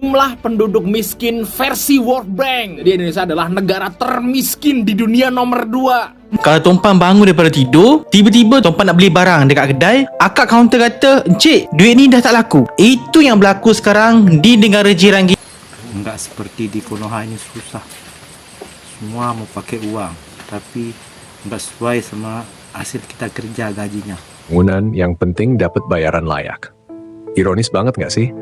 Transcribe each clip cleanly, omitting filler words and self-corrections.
Jumlah penduduk miskin versi World Bank. Jadi Indonesia adalah negara termiskin di dunia nomor 2. Kalau tumpang bangun daripada tidur, tiba-tiba tumpang nak beli barang dekat kedai, akak kaunter kata, "Encik, duit ni dah tak laku." Itu yang berlaku sekarang di negara jiran kita. Enggak seperti di Konoha ini susah. Semua mau pakai uang, tapi enggak sesuai sama hasil kita kerja gajinya. Bangunan yang penting dapat bayaran layak. Ironis banget nggak sih?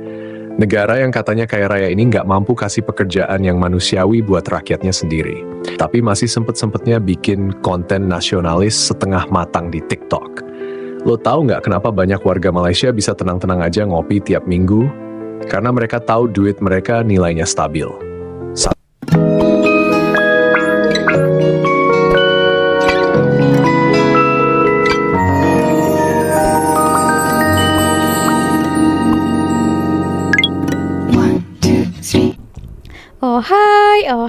Negara yang katanya kaya raya ini nggak mampu kasih pekerjaan yang manusiawi buat rakyatnya sendiri. Tapi masih sempet-sempetnya bikin konten nasionalis setengah matang di TikTok. Lo tahu nggak kenapa banyak warga Malaysia bisa tenang-tenang aja ngopi tiap minggu? Karena mereka tahu duit mereka nilainya stabil.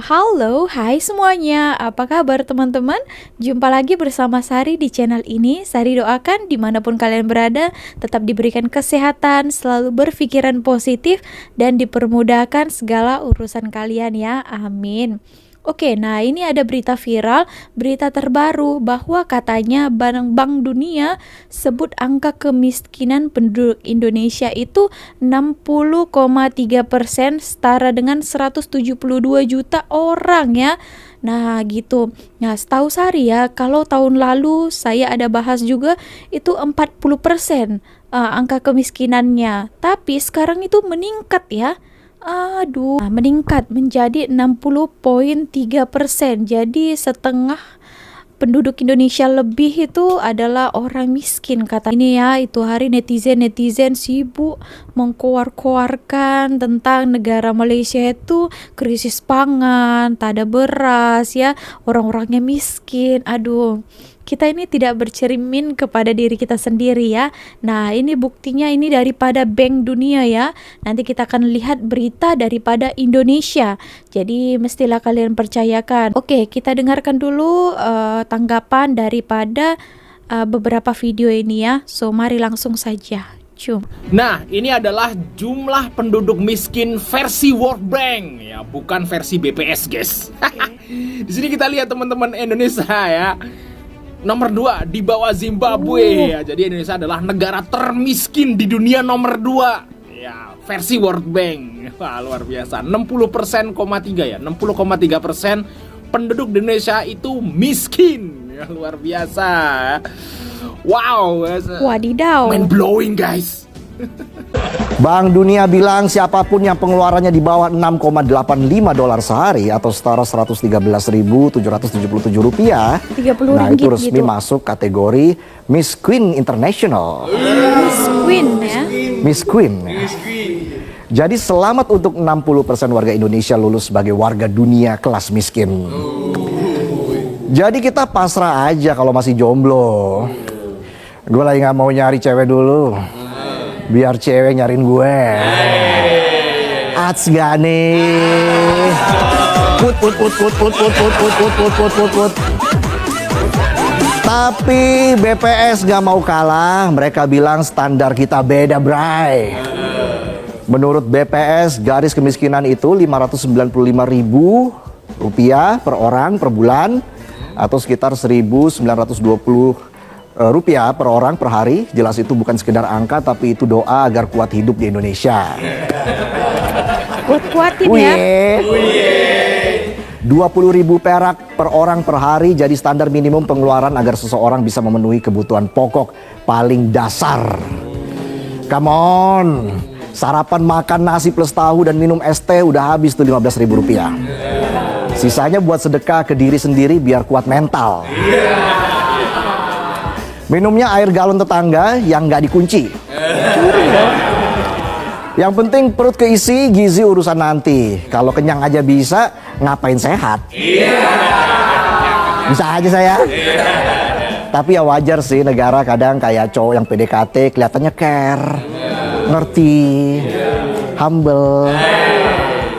Halo, hai semuanya. Apa kabar teman-teman? Jumpa lagi bersama Sari di channel ini. Sari doakan dimanapun kalian berada tetap diberikan kesehatan, selalu berpikiran positif, dan dipermudahkan segala urusan kalian ya. Amin. Oke, nah ini ada berita viral, berita terbaru bahwa katanya Bank Dunia sebut angka kemiskinan penduduk Indonesia itu 60,3%, setara dengan 172 juta orang ya. Nah gitu. Nah setahu Sari ya, kalau tahun lalu saya ada bahas juga itu 40% angka kemiskinannya. Tapi sekarang itu meningkat ya. Meningkat menjadi 60,3%. Jadi setengah penduduk Indonesia lebih itu adalah orang miskin kata ini ya. Itu hari netizen sibuk mengkoar-koarkan tentang negara Malaysia itu krisis pangan, tak ada beras ya, orang-orangnya miskin. Kita ini tidak bercermin kepada diri kita sendiri ya. Nah ini buktinya ini daripada Bank Dunia ya. Nanti kita akan lihat berita daripada Indonesia. Jadi mestilah kalian percayakan. Oke, kita dengarkan dulu tanggapan daripada beberapa video ini ya. So mari langsung saja. Nah, ini adalah jumlah penduduk miskin versi World Bank ya, bukan versi BPS, guys. Di sini kita lihat teman-teman Indonesia ya. Nomor 2 di bawah Zimbabwe ya. Jadi Indonesia adalah negara termiskin di dunia nomor 2 ya, versi World Bank. Wah, luar biasa. 60,3% ya. 60,3% penduduk di Indonesia itu miskin. Ya, luar biasa. Wow. Wadidaw. Mind blowing, guys. Bank Dunia bilang siapapun yang pengeluarannya di bawah 6,85 dolar sehari atau setara 113.777 rupiah, 30 nah itu resmi gitu. masuk kategori Miss Queen International. Miss Queen ya. Miss Queen. Jadi selamat untuk 60% warga Indonesia lulus sebagai warga dunia kelas miskin. Jadi kita pasrah aja kalau masih jomblo. Gue lagi gak mau nyari cewek dulu, biar cewek nyariin gue. Ats gak nih? Put. Tapi BPS gak mau kalah. Mereka bilang standar kita beda, bray. Menurut BPS, garis kemiskinan itu 595.000 rupiah per orang per bulan, atau sekitar 1.920 rupiah per orang per hari. Jelas itu bukan sekedar angka, tapi itu doa agar kuat hidup di Indonesia. Kuat-kuatin ya. 20.000 perak per orang per hari jadi standar minimum pengeluaran agar seseorang bisa memenuhi kebutuhan pokok paling dasar. Come on. Sarapan makan nasi plus tahu dan minum es teh udah habis tuh 15.000 rupiah. Sisanya buat sedekah ke diri sendiri biar kuat mental. Minumnya air galon tetangga yang nggak dikunci. Yang penting perut keisi, gizi urusan nanti. Kalau kenyang aja bisa, ngapain sehat? Bisa aja saya. Tapi ya wajar sih, negara kadang kayak cowok yang PDKT kelihatannya care, ngerti, humble.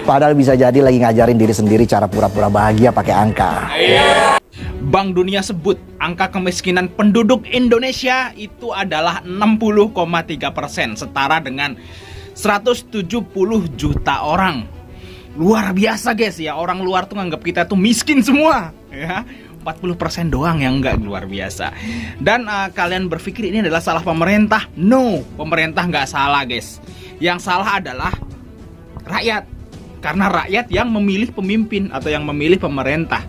Padahal bisa jadi lagi ngajarin diri sendiri cara pura-pura bahagia pakai angka. Bank Dunia sebut angka kemiskinan penduduk Indonesia itu adalah 60,3%, setara dengan 170 juta orang. Luar biasa guys ya, orang luar tuh nganggap kita tuh miskin semua ya. 40% doang yang enggak, luar biasa. Dan kalian berpikir ini adalah salah pemerintah? No, pemerintah nggak salah guys. Yang salah adalah rakyat. Karena rakyat yang memilih pemimpin atau yang memilih pemerintah.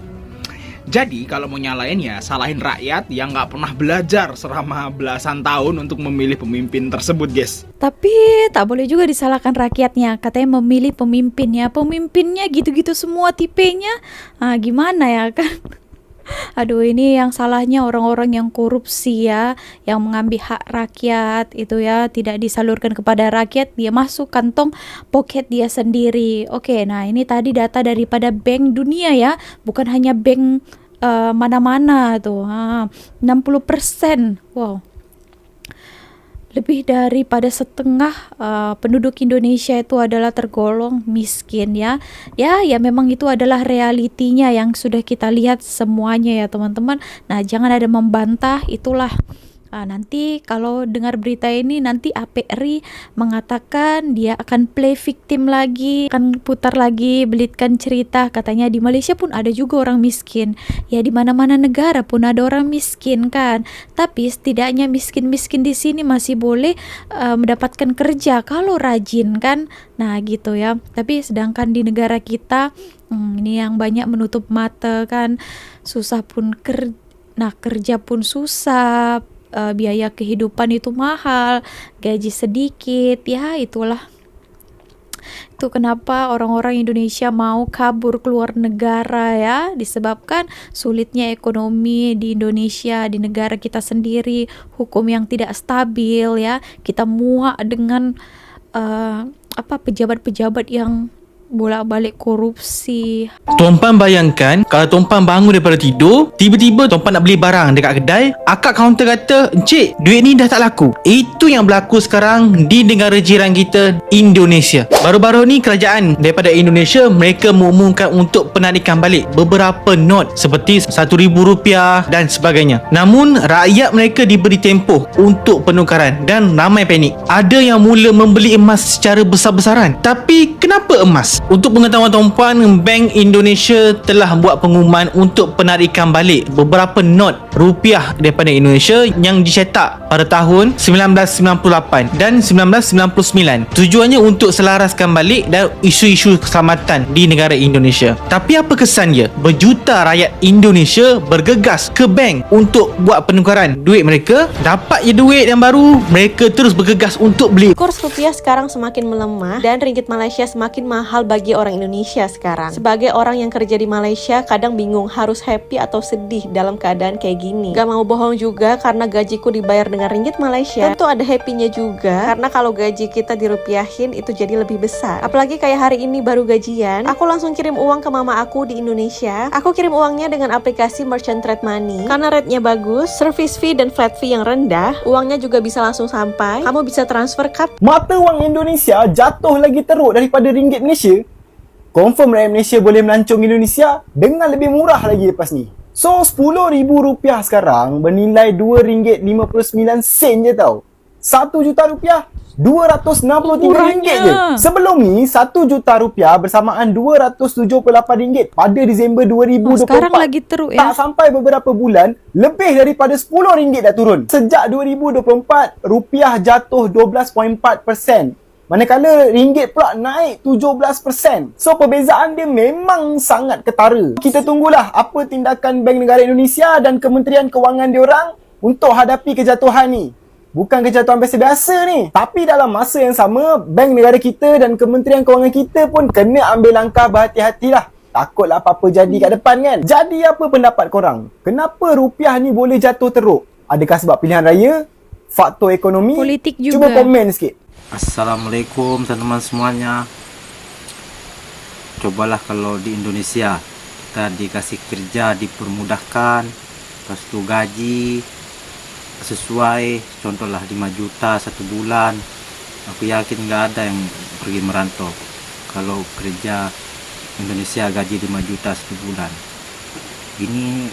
Jadi kalau mau nyalain ya salahin rakyat yang nggak pernah belajar selama belasan tahun untuk memilih pemimpin tersebut guys. Tapi tak boleh juga disalahkan rakyatnya, katanya memilih pemimpinnya. Pemimpinnya gitu-gitu semua tipenya. Gimana ya kan? Aduh, ini yang salahnya orang-orang yang korupsi ya, yang mengambil hak rakyat itu ya, tidak disalurkan kepada rakyat, dia masuk kantong pocket dia sendiri. Oke, nah ini tadi data daripada Bank Dunia ya, bukan hanya bank mana-mana tuh. 60%. Wow. Lebih daripada setengah penduduk Indonesia itu adalah tergolong miskin ya. Ya memang itu adalah realitinya yang sudah kita lihat semuanya ya teman-teman. Nah, jangan ada membantah, itulah. Nanti kalau dengar berita ini, nanti APRI mengatakan dia akan play victim lagi, akan putar lagi, belitkan cerita. Katanya di Malaysia pun ada juga orang miskin. Ya di mana-mana negara pun ada orang miskin kan. Tapi setidaknya miskin-miskin di sini masih boleh mendapatkan kerja kalau rajin kan. Nah gitu ya. Tapi sedangkan di negara kita ini yang banyak menutup mata kan. Susah pun kerja pun susah. Biaya kehidupan itu mahal, gaji sedikit, ya itulah. Itu kenapa orang-orang Indonesia mau kabur keluar negara ya, disebabkan sulitnya ekonomi di Indonesia, di negara kita sendiri, hukum yang tidak stabil ya. Kita muak dengan pejabat-pejabat yang bolak-balik korupsi. Tuan-puan bayangkan kalau tuan-puan bangun daripada tidur, tiba-tiba tuan-puan nak beli barang dekat kedai, akak kaunter kata, "Encik, duit ni dah tak laku." Itu yang berlaku sekarang di negara jiran kita, Indonesia. Baru-baru ni kerajaan daripada Indonesia, mereka mengumumkan untuk penarikan balik beberapa not seperti RM1,000 dan sebagainya. Namun rakyat mereka diberi tempoh untuk penukaran dan ramai panik. Ada yang mula membeli emas secara besar-besaran. Tapi kenapa emas? Untuk pengetahuan tuan-puan, Bank Indonesia telah buat pengumuman untuk penarikan balik beberapa not rupiah daripada Indonesia yang dicetak pada tahun 1998 dan 1999. Tujuannya untuk selaraskan balik dan isu-isu keselamatan di negara Indonesia. Tapi apa kesannya? Berjuta rakyat Indonesia bergegas ke bank untuk buat penukaran duit mereka. Dapat je duit yang baru, mereka terus bergegas untuk beli. Kurs rupiah sekarang semakin melemah dan ringgit Malaysia semakin mahal bagi orang Indonesia sekarang. Sebagai orang yang kerja di Malaysia, kadang bingung harus happy atau sedih dalam keadaan kayak gini. Gak mau bohong juga, karena gajiku dibayar dengan ringgit Malaysia, tentu ada happy-nya juga, karena kalau gaji kita dirupiahin itu jadi lebih besar. Apalagi kayak hari ini baru gajian, aku langsung kirim uang ke mama aku di Indonesia. Aku kirim uangnya dengan aplikasi Merchant Trade Money. Karena rate-nya bagus, service fee dan flat fee yang rendah, uangnya juga bisa langsung sampai. Kamu bisa transfer kad. Mata wang Indonesia jatuh lagi teruk daripada ringgit Malaysia. Confirm rakyat Malaysia boleh melancong Indonesia dengan lebih murah lagi lepas ni. So, RM10,000 sekarang bernilai RM2.59 je tau. RM1 juta RM263 je. Sebelum ni RM1 juta bersamaan RM278 pada Disember 2024. Sekarang lagi teruk ya. Tak sampai beberapa bulan, lebih daripada RM10 dah turun. Sejak 2024, rupiah jatuh 12.4%. Manakala ringgit pula naik 17%. So perbezaan dia memang sangat ketara. Kita tunggulah apa tindakan Bank Negara Indonesia dan Kementerian Kewangan diorang untuk hadapi kejatuhan ni. Bukan kejatuhan biasa-biasa ni. Tapi dalam masa yang sama, Bank Negara kita dan Kementerian Kewangan kita pun kena ambil langkah berhati-hatilah. Takutlah apa-apa jadi kat depan kan. Jadi apa pendapat korang? Kenapa rupiah ni boleh jatuh teruk? Adakah sebab pilihan raya? Faktor ekonomi? Politik juga. Cuba komen sikit. Assalamualaikum teman-teman semuanya. Cobalah kalau di Indonesia kita dikasih kerja, dipermudahkan, lepas tu gaji sesuai, contohlah 5 juta 1 bulan. Aku yakin nggak ada yang pergi merantau kalau kerja Indonesia gaji 5 juta 1 bulan. Ini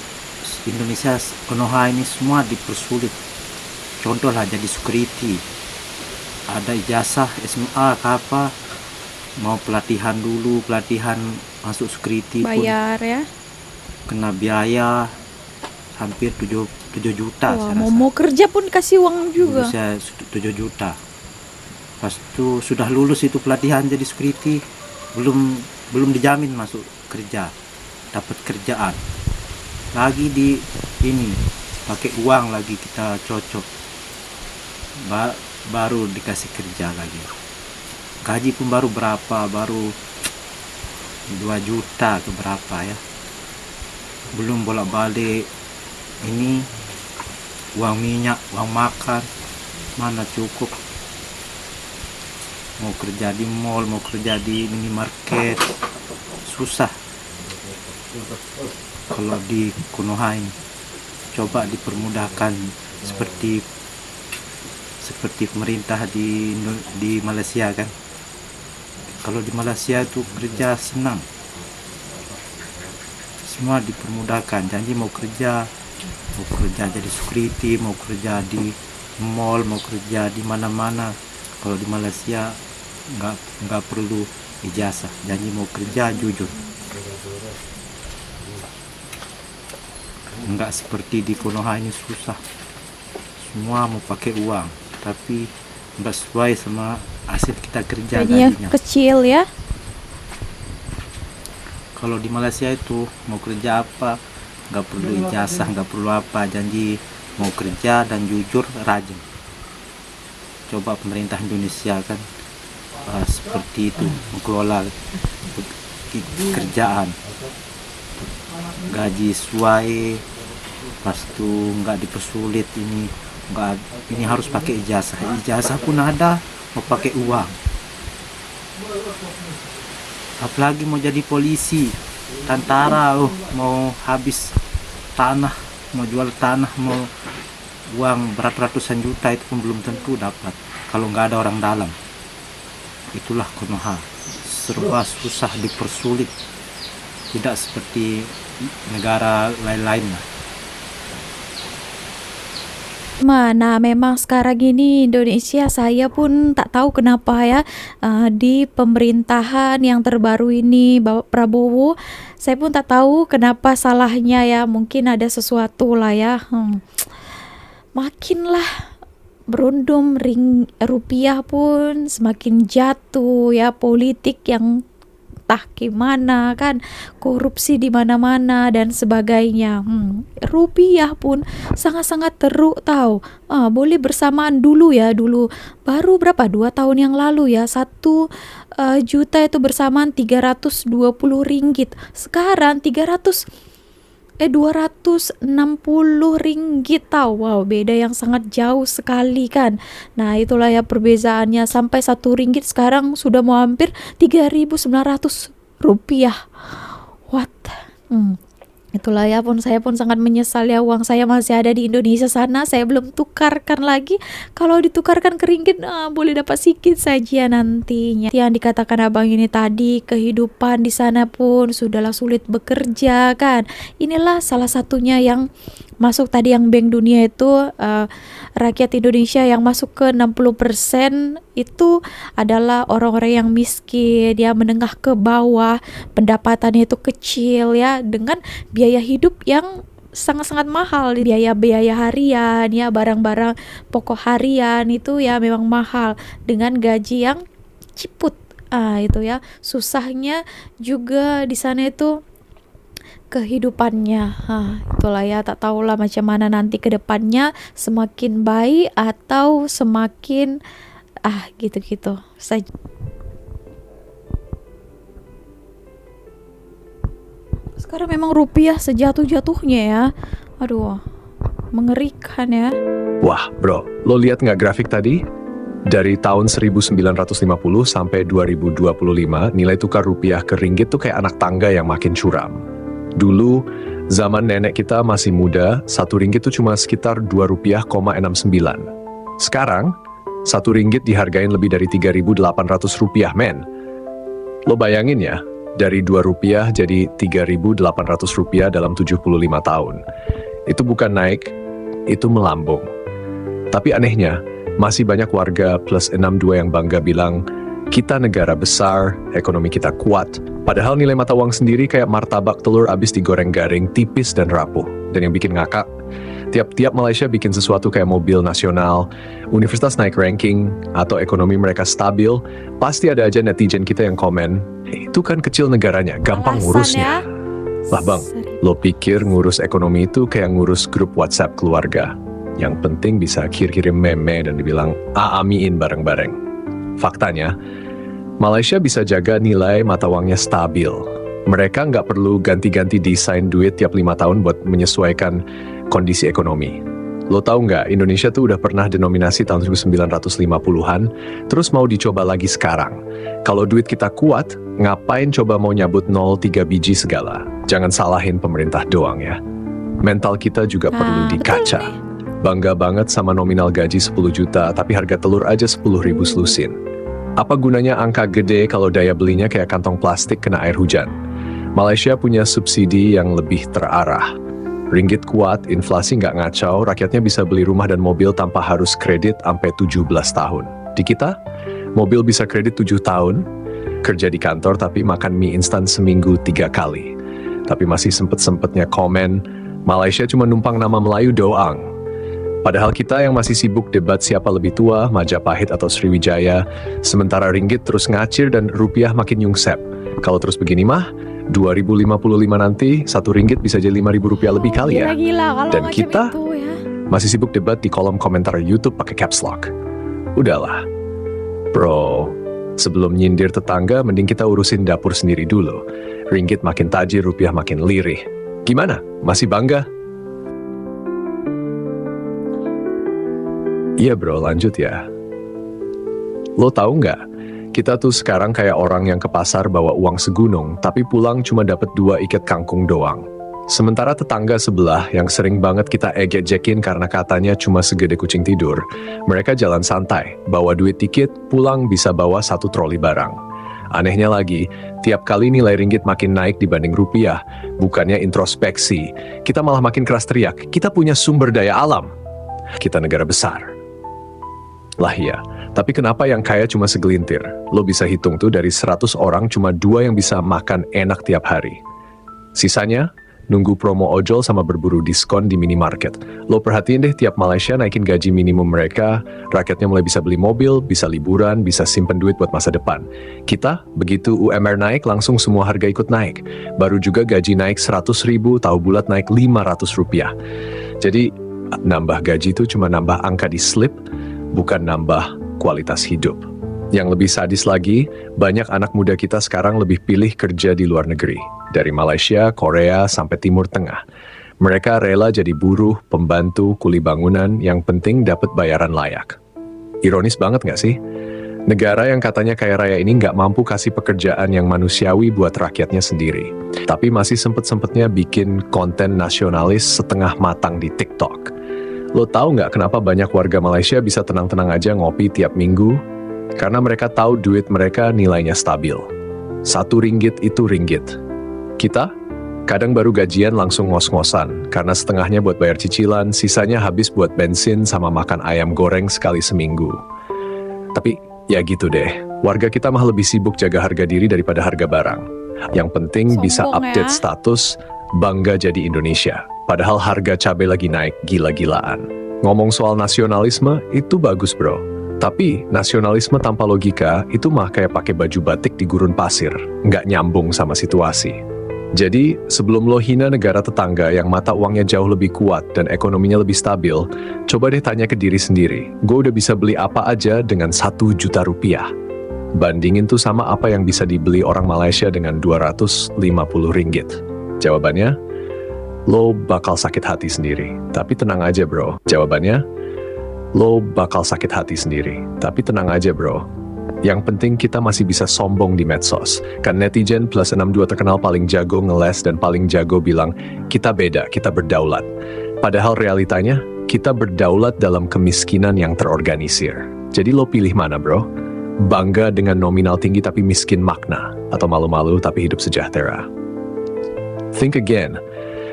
Indonesia Konoha ini semua dipersulit. Contohlah jadi security. ada ijazah SMA ke apa, mau pelatihan dulu, pelatihan masuk security pun Bayar ya. kena biaya hampir 7 juta Wah, saya rasa. mau kerja pun kasih uang Dulu juga. saya 7 juta. Pas itu sudah lulus itu pelatihan jadi security, belum dijamin masuk kerja, dapat kerjaan. Lagi di ini pakai uang lagi kita cocok. Baru dikasih kerja lagi. Gaji pun baru berapa? Baru 2 juta ke berapa ya. Belum bolak-balik ini uang minyak, uang makan, mana cukup. Mau kerja di mall, mau kerja di minimarket, susah. Kalau di Konoha ini coba dipermudahkan seperti pemerintah di Malaysia kan. Kalau di Malaysia itu kerja senang, semua dipermudahkan. Janji mau kerja jadi security, mau kerja di mall, mau kerja di mana-mana. Kalau di Malaysia nggak perlu ijazah, janji mau kerja jujur. Nggak seperti di Konoha ini susah, semua mau pakai uang, tapi nggak sesuai sama hasil kita kerja Gajinya gajinya. kecil ya. Kalau di Malaysia itu mau kerja apa nggak perlu ijazah, nggak perlu apa, janji mau kerja dan jujur, rajin. Coba pemerintah Indonesia kan seperti itu mengelola kerjaan, gaji sesuai, pas itu nggak dipersulit ini harus pakai ijazah pun ada, mau pakai uang. Apalagi mau jadi polisi, tentara, mau habis tanah, mau jual tanah, mau uang beratus-ratusan juta, itu pun belum tentu dapat kalau nggak ada orang dalam. Itulah Konoha, serba susah, dipersulit, tidak seperti negara lain-lain. Nah, memang sekarang ini Indonesia, saya pun tak tahu kenapa ya, di pemerintahan yang terbaru ini Bapak Prabowo, saya pun tak tahu kenapa salahnya ya, mungkin ada sesuatu lah ya. Makinlah berundum, rupiah pun semakin jatuh ya, politik yang entah gimana kan, korupsi di mana-mana dan sebagainya. Rupiah pun sangat-sangat teruk tahu. Boleh bersamaan dulu ya, dulu baru berapa 2 tahun yang lalu ya, 1 juta itu bersamaan 320 ringgit. Sekarang 260 ringgit tahu. Wow, beda yang sangat jauh sekali kan. Nah, itulah ya perbezaannya, sampai 1 ringgit sekarang sudah mau hampir 3.900 rupiah. What? Itulah ya, saya pun sangat menyesal ya, uang saya masih ada di Indonesia sana, saya belum tukarkan lagi. Kalau ditukarkan ke ringgit, boleh dapat sedikit saja nantinya. Yang dikatakan abang ini tadi, kehidupan di sana pun sudahlah sulit bekerja kan. Inilah salah satunya yang masuk tadi, yang Bank Dunia itu rakyat Indonesia yang masuk ke 60% itu adalah orang-orang yang miskin, ya menengah ke bawah, pendapatannya itu kecil ya, dengan biaya hidup yang sangat-sangat mahal, biaya harian ya, barang-barang pokok harian itu ya memang mahal, dengan gaji yang ciput. Itu ya, susahnya juga di sana itu kehidupannya. Itulah ya, tak tahulah macam mana nanti ke depannya, semakin baik atau semakin gitu-gitu saja. Sekarang memang rupiah sejatuh-jatuhnya ya. Aduh, mengerikan ya. Wah bro, lo lihat nggak grafik tadi? Dari tahun 1950 sampai 2025, nilai tukar rupiah ke ringgit tuh kayak anak tangga yang makin curam. Dulu, zaman nenek kita masih muda, 1 ringgit tuh cuma sekitar 2 rupiah, 69. Sekarang, 1 ringgit dihargain lebih dari 3.800 rupiah, men. Lo bayangin ya, dari 2 rupiah jadi 3.800 rupiah dalam 75 tahun. Itu bukan naik, itu melambung. Tapi anehnya, Masih banyak warga plus 62 yang bangga bilang, kita negara besar, ekonomi kita kuat. Padahal nilai mata uang sendiri kayak martabak telur abis digoreng garing, tipis dan rapuh. Dan yang bikin ngakak, tiap-tiap Malaysia bikin sesuatu kayak mobil nasional, universitas naik ranking, atau ekonomi mereka stabil, pasti ada aja netizen kita yang komen, itu kan kecil negaranya, gampang Alasan ngurusnya. ya. Lah bang, lo pikir ngurus ekonomi itu kayak ngurus grup WhatsApp keluarga? Yang penting bisa kirim meme dan dibilang aamiin bareng-bareng. Faktanya, Malaysia bisa jaga nilai mata uangnya stabil. Mereka nggak perlu ganti-ganti desain duit tiap 5 tahun buat menyesuaikan kondisi ekonomi. Lo tahu nggak, Indonesia tuh udah pernah denominasi tahun 1950-an, terus mau dicoba lagi sekarang. Kalau duit kita kuat, ngapain coba mau nyabut 0,3 biji segala? Jangan salahin pemerintah doang ya. Mental kita juga perlu dikaca. Bangga banget sama nominal gaji 10 juta, tapi harga telur aja 10.000 selusin. Apa gunanya angka gede kalau daya belinya kayak kantong plastik kena air hujan? Malaysia punya subsidi yang lebih terarah. Ringgit kuat, inflasi nggak ngacau, rakyatnya bisa beli rumah dan mobil tanpa harus kredit sampai 17 tahun. Di kita, mobil bisa kredit 7 tahun, kerja di kantor tapi makan mie instan seminggu 3 kali. Tapi masih sempet-sempetnya komen, Malaysia cuma numpang nama Melayu doang. Padahal kita yang masih sibuk debat siapa lebih tua, Majapahit atau Sriwijaya, sementara ringgit terus ngacir dan rupiah makin nyungsep. Kalau terus begini mah, 2055 nanti, 1 ringgit bisa jadi 5.000 rupiah lebih kali ya. Gila-gila kalau Dan macam kita itu ya. masih sibuk debat di kolom komentar YouTube pakai caps lock. Udahlah. Bro, sebelum nyindir tetangga, mending kita urusin dapur sendiri dulu. Ringgit makin tajir, rupiah makin lirih. Gimana? Masih bangga? Iya bro, lanjut ya. Lo tahu nggak? Kita tuh sekarang kayak orang yang ke pasar bawa uang segunung, tapi pulang cuma dapat 2 ikat kangkung doang. Sementara tetangga sebelah yang sering banget kita ejek-jekin karena katanya cuma segede kucing tidur, mereka jalan santai, bawa duit dikit, pulang bisa bawa 1 troli barang. Anehnya lagi, tiap kali nilai ringgit makin naik dibanding rupiah, bukannya introspeksi, kita malah makin keras teriak, kita punya sumber daya alam. Kita negara besar. Lah iya, tapi kenapa yang kaya cuma segelintir? Lo bisa hitung tuh dari 100 orang cuma 2 yang bisa makan enak tiap hari. Sisanya, nunggu promo ojol sama berburu diskon di minimarket. Lo perhatiin deh tiap Malaysia naikin gaji minimum mereka, rakyatnya mulai bisa beli mobil, bisa liburan, bisa simpen duit buat masa depan. Kita, begitu UMR naik langsung semua harga ikut naik. Baru juga gaji naik 100.000, tahu bulat naik 500 rupiah. Jadi, nambah gaji itu cuma nambah angka di slip, bukan nambah kualitas hidup. Yang lebih sadis lagi, banyak anak muda kita sekarang lebih pilih kerja di luar negeri. Dari Malaysia, Korea, sampai Timur Tengah. Mereka rela jadi buruh, pembantu, kuli bangunan, yang penting dapat bayaran layak. Ironis banget nggak sih? Negara yang katanya kaya raya ini nggak mampu kasih pekerjaan yang manusiawi buat rakyatnya sendiri. Tapi masih sempet-sempetnya bikin konten nasionalis setengah matang di TikTok. Lo tahu nggak kenapa banyak warga Malaysia bisa tenang-tenang aja ngopi tiap minggu? Karena mereka tahu duit mereka nilainya stabil. 1 ringgit itu ringgit. Kita, kadang baru gajian langsung ngos-ngosan, karena setengahnya buat bayar cicilan, sisanya habis buat bensin sama makan ayam goreng sekali seminggu. Tapi, ya gitu deh, warga kita mah lebih sibuk jaga harga diri daripada harga barang. Yang penting bisa update status, bangga jadi Indonesia. Padahal harga cabai lagi naik gila-gilaan. Ngomong soal nasionalisme, itu bagus bro. Tapi, nasionalisme tanpa logika, itu mah kayak pakai baju batik di gurun pasir. Nggak nyambung sama situasi. Jadi, sebelum lo hina negara tetangga yang mata uangnya jauh lebih kuat dan ekonominya lebih stabil, coba deh tanya ke diri sendiri, gue udah bisa beli apa aja dengan 1 juta rupiah? Bandingin tuh sama apa yang bisa dibeli orang Malaysia dengan 250 ringgit. Jawabannya, lo bakal sakit hati sendiri. Tapi tenang aja bro. Jawabannya, lo bakal sakit hati sendiri. Tapi tenang aja bro. Yang penting kita masih bisa sombong di medsos. Kan netizen plus 62 terkenal paling jago ngeles dan paling jago bilang, kita beda, kita berdaulat. Padahal realitanya, kita berdaulat dalam kemiskinan yang terorganisir. Jadi lo pilih mana bro? Bangga dengan nominal tinggi tapi miskin makna? Atau malu-malu tapi hidup sejahtera? Think again.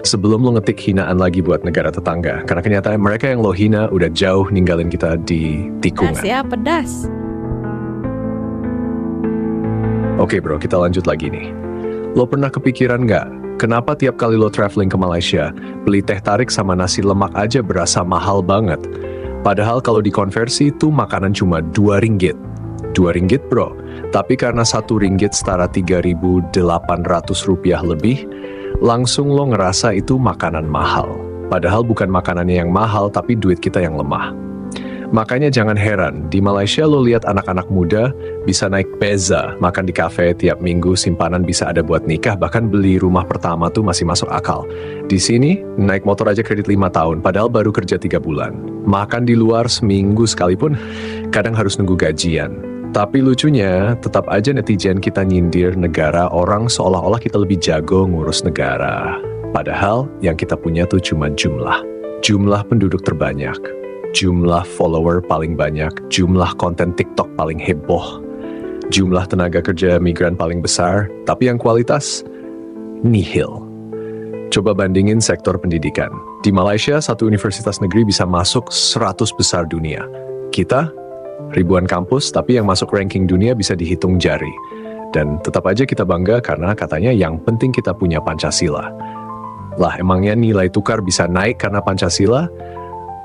Sebelum lo ngetik hinaan lagi buat negara tetangga. Karena kenyataan mereka yang lo hina udah jauh ninggalin kita di tikungan. Pedas ya, pedas. Oke bro, kita lanjut lagi nih. Lo pernah kepikiran nggak, kenapa tiap kali lo traveling ke Malaysia, beli teh tarik sama nasi lemak aja berasa mahal banget? Padahal kalau dikonversi tuh makanan cuma 2 ringgit. 2 ringgit bro, tapi karena 1 ringgit setara 3.800 rupiah lebih, langsung lo ngerasa itu makanan mahal. Padahal bukan makanannya yang mahal, tapi duit kita yang lemah. Makanya jangan heran, di Malaysia lo lihat anak-anak muda bisa naik peza, makan di kafe tiap minggu, simpanan bisa ada buat nikah, bahkan beli rumah pertama tuh masih masuk akal. Di sini, naik motor aja kredit 5 tahun, padahal baru kerja 3 bulan. Makan di luar seminggu sekalipun, kadang harus nunggu gajian. Tapi lucunya, tetap aja netizen kita nyindir negara orang seolah-olah kita lebih jago ngurus negara. Padahal yang kita punya tuh cuma jumlah penduduk terbanyak, jumlah follower paling banyak, jumlah konten TikTok paling heboh, jumlah tenaga kerja migran paling besar, tapi yang kualitas nihil. Coba bandingin sektor pendidikan. Di Malaysia, satu universitas negeri bisa masuk 100 besar dunia. Kita, ribuan kampus, tapi yang masuk ranking dunia bisa dihitung jari. Dan tetap aja kita bangga karena katanya yang penting kita punya Pancasila. Lah, emangnya nilai tukar bisa naik karena Pancasila?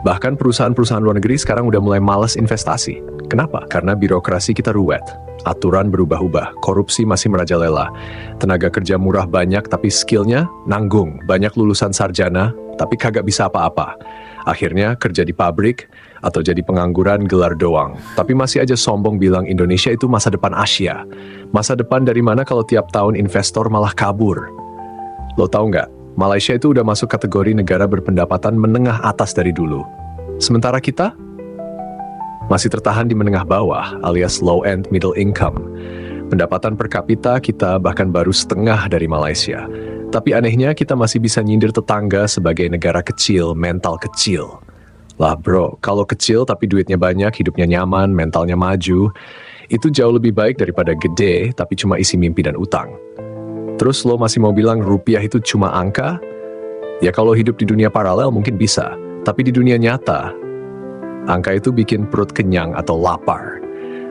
Bahkan perusahaan-perusahaan luar negeri sekarang udah mulai malas investasi. Kenapa? Karena birokrasi kita ruwet. Aturan berubah-ubah, korupsi masih merajalela. Tenaga kerja murah banyak tapi skillnya nanggung. Banyak lulusan sarjana tapi kagak bisa apa-apa. Akhirnya kerja di pabrik atau jadi pengangguran gelar doang. Tapi masih aja sombong bilang Indonesia itu masa depan Asia. Masa depan dari mana kalau tiap tahun investor malah kabur? Lo tahu nggak? Malaysia itu udah masuk kategori negara berpendapatan menengah atas dari dulu. Sementara kita masih tertahan di menengah bawah alias low end middle income. Pendapatan per kapita kita bahkan baru setengah dari Malaysia. Tapi anehnya kita masih bisa nyindir tetangga sebagai negara kecil, mental kecil. Lah bro, kalau kecil tapi duitnya banyak, hidupnya nyaman, mentalnya maju, itu jauh lebih baik daripada gede tapi cuma isi mimpi dan utang. Terus lo masih mau bilang rupiah itu cuma angka? Ya kalau hidup di dunia paralel mungkin bisa. Tapi di dunia nyata, angka itu bikin perut kenyang atau lapar.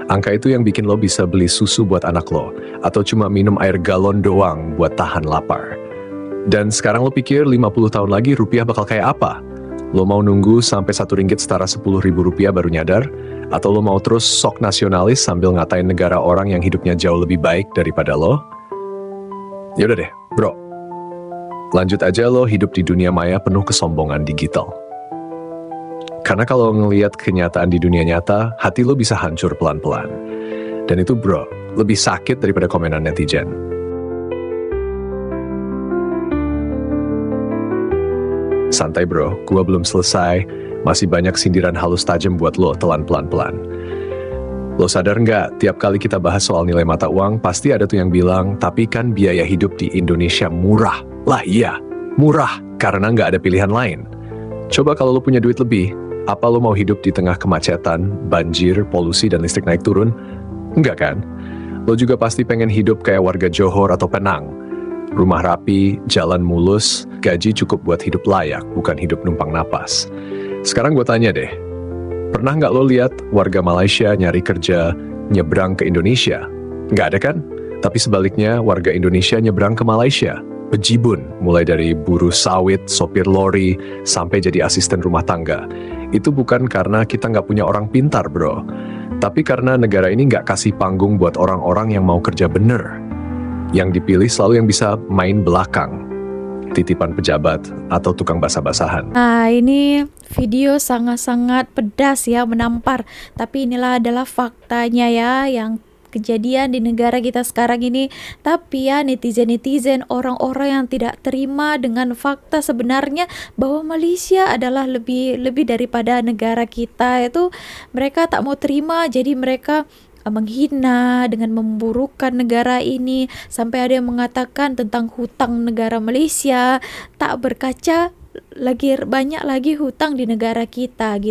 Angka itu yang bikin lo bisa beli susu buat anak lo. Atau cuma minum air galon doang buat tahan lapar. Dan sekarang lo pikir 50 tahun lagi rupiah bakal kayak apa? Lo mau nunggu sampai 1 ringgit setara 10.000 rupiah baru nyadar? Atau lo mau terus sok nasionalis sambil ngatain negara orang yang hidupnya jauh lebih baik daripada lo? Yaudah deh, bro. Lanjut aja lo hidup di dunia maya penuh kesombongan digital. Karena kalau ngelihat kenyataan di dunia nyata, hati lo bisa hancur pelan-pelan. Dan itu bro, lebih sakit daripada komenan netizen. Santai bro, gua belum selesai. Masih banyak sindiran halus tajam buat lo telan pelan-pelan. Lo sadar nggak, tiap kali kita bahas soal nilai mata uang, pasti ada tuh yang bilang, tapi kan biaya hidup di Indonesia murah. Lah iya, murah, karena nggak ada pilihan lain. Coba kalau lo punya duit lebih, apa lo mau hidup di tengah kemacetan, banjir, polusi, dan listrik naik turun? Enggak kan? Lo juga pasti pengen hidup kayak warga Johor atau Penang. Rumah rapi, jalan mulus, gaji cukup buat hidup layak, bukan hidup numpang napas. Sekarang gue tanya deh, pernah nggak lo lihat warga Malaysia nyari kerja nyebrang ke Indonesia? Nggak ada kan? Tapi sebaliknya warga Indonesia nyebrang ke Malaysia. Bejibun, mulai dari buruh sawit, sopir lori, sampai jadi asisten rumah tangga. Itu bukan karena kita nggak punya orang pintar bro. Tapi karena negara ini nggak kasih panggung buat orang-orang yang mau kerja bener. Yang dipilih selalu yang bisa main belakang. Titipan pejabat atau tukang basah-basahan. Nah, ini video sangat-sangat pedas ya, menampar. Tapi inilah adalah faktanya ya, yang kejadian di negara kita sekarang ini. Tapi ya netizen-netizen, orang-orang yang tidak terima dengan fakta sebenarnya bahwa Malaysia adalah lebih daripada negara kita, itu mereka tak mau terima. Jadi mereka menghina dengan memburukkan negara ini, sampai ada yang mengatakan tentang hutang negara Malaysia, tak berkaca lagi banyak lagi hutang di negara kita.